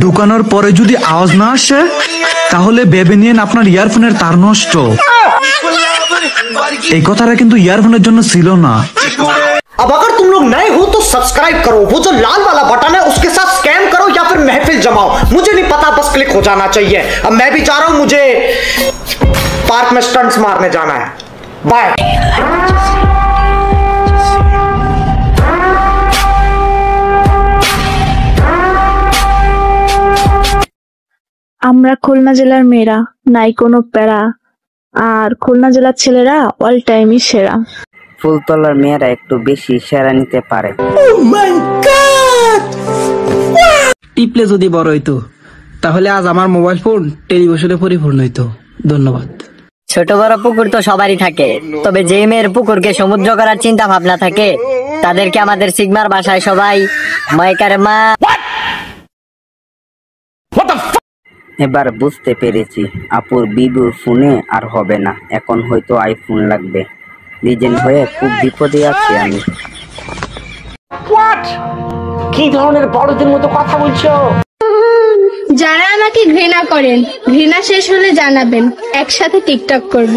ঢুকানোর পরে যদি আওয়াজ না আসে তাহলে ভেবে নিন আপনার ইয়ারফোনের তার নষ্ট। এই কথাটা কিন্তু ইয়ারফোনের জন্য ছিল না। अब अगर तुम लोग नए हो तो सब्सक्राइब करो, वो जो लाल वाला बटन है उसके साथ स्कैम करो या फिर महफिल जमाओ, मुझे नहीं पता, बस क्लिक हो जाना चाहिए। अब मैं भी जा रहा हूं, मुझे पार्क में स्टंट्स मारने जाना है। बाय। আমরা খুলনা জেলার মেয়েরা নাই কোনো প্যারা, আর খুলনা জেলার ছেলেরা অল টাইমই সেরা। ফুলতলার মেয়েরা একটু বেশি সেরা নিতে পারে। টিপলে যদি বড় হইতো তাহলে আজ আমার মোবাইল ফোন টেলিভিশনে পরিপূর্ণ হইতো। ধন্যবাদ। ছোট বড় পুকুর তো সবারই থাকে, তবে যে মেয়ের পুকুরকে সমুদ্র করার চিন্তা ভাবনা থাকে তাদেরকে আমাদের সিগমার ভাষায় সবাই মাইকারে মা। এবার বুঝতে পেরেছি, আপুর বিবুর ফোনে আর হবে না, এখন হয়তো আইফোন লাগবে। লিজেন্ড হয়ে খুব বিপদে আছি আমি। কি ধরনের বড়দের মতো কথা বলছো? যারা আমাকে ঘৃণা করেন, ঘৃণা শেষ হলে জানাবেন, একসাথে টিকটক করব।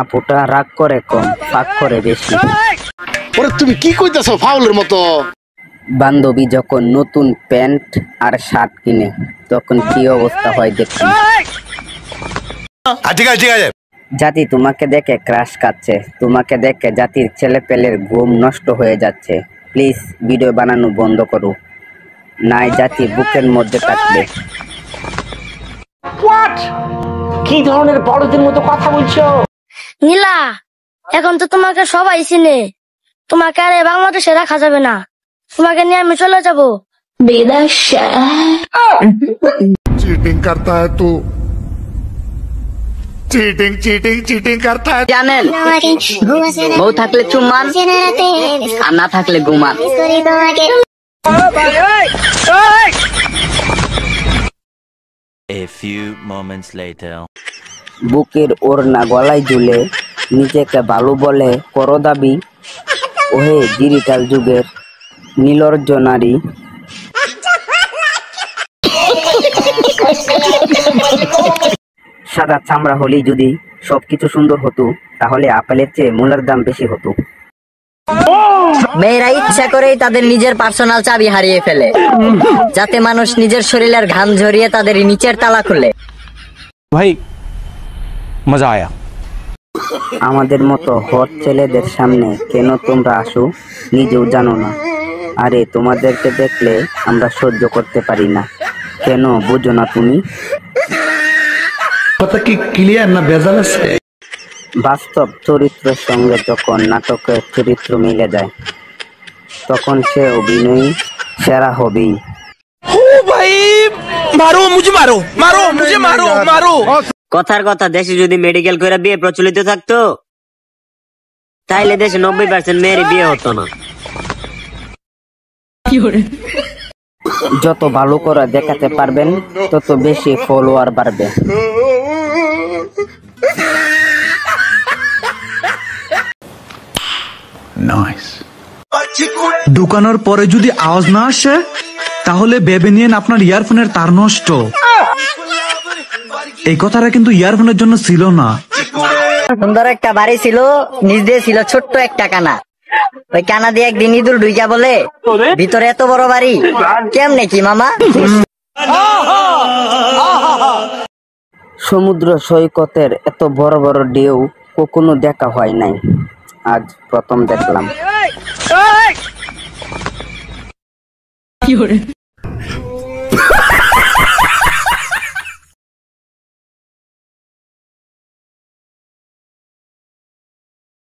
আপুটা রাগ করে কম, পাক করে বেশি। ওরে তুমি কি কইতাছো ফাউলের মতো? বান্ধবী যখন নতুন প্যান্ট আর শার্ট কিনে তখন কি অবস্থা হয় দেখছি। ঠিক আছে ঠিক আছে। জাতি তোমাকে দেখে ক্রাশ খাচ্ছে, তোমাকে দেখে জাতির ছেলে পেলের ঘুম নষ্ট হয়ে যাচ্ছে। প্লিজ ভিডিও বানানো বন্ধ করো, নাই জাতি বুকের মধ্যে থাকবে। কি ধরনের বড়দের মতো কথা বলছো? নীলা, এখন তো তোমাকে সবাই চিনে, তোমাকে আর বাংলাদেশে রাখা যাবে না, তোমাকে নিয়ে আমি চলে যাবো বিদেশে। चीटिंग करता है तू, चीटिंग चीटिंग चीटिंग करता है। জানেন বউ থাকলে চুম্মান, আর না থাকলে ঘুমান। A few moments later. বুকের ওড়না গলায় ঝুলে নিজেকে ভালো বলে করো দাবি। ওহে ডিজিটাল যুগের নীলর্জ নারী। সাদা চামড়া হলেই যদি সবকিছু সুন্দর হতো তাহলে আপেলের চেয়ে মূলার দাম বেশি হতো। মেয়েরা ইচ্ছা করেই তাদের নিজের পার্সোনাল চাবি হারিয়ে ফেলে, যাতে মানুষ নিজের শরীরের ঘাম ঝরিয়ে তাদের নিচের তালা খুলে। ভাই মজা আয়া। আমাদের মতো হট ছেলেদের সামনে কেন তোমরা আসো নিজেও জানো না। আরে তোমাদেরকে দেখলে আমরা সহ্য করতে পারি না, কেন বুঝো না তুমি? কথা কি ক্লিয়ার না ভেজাল আছে? বাস্তব চরিত্রের সঙ্গে যখন নাটকের চরিত্র মিলে যায় তখন সে অভিনয় সেরা হবেই। কথার কথা, দেশে যদি মেডিকেল করে বিয়ে প্রচলিত থাকতো তাইলে দেশে 90% মেয়েরই বিয়ে হতো না। যত ভালো করে দেখাতে পারবেন তত বেশি ফলোয়ার বাড়বে। ঢুকানোর পরে যদি আওয়াজ না আসে তাহলে ভেবে নিন আপনার ইয়ারফোনের তার নষ্ট। এই কথাটা কিন্তু ইয়ারফোনের জন্য ছিল না। সুন্দর একটা বাড়ি ছিল, নিচ দিয়ে ছিল ছোট্ট একটা কানা। ওই কানা দিয়ে একদিন ইঁদুর ঢুইকা বলে, ভিতরে এত বড় বাড়ি কেমনে কি মামা? সমুদ্র সৈকতের এত বড় বড় ঢেউ কখনো দেখা হয় নাই, আজ প্রথম দেখলাম।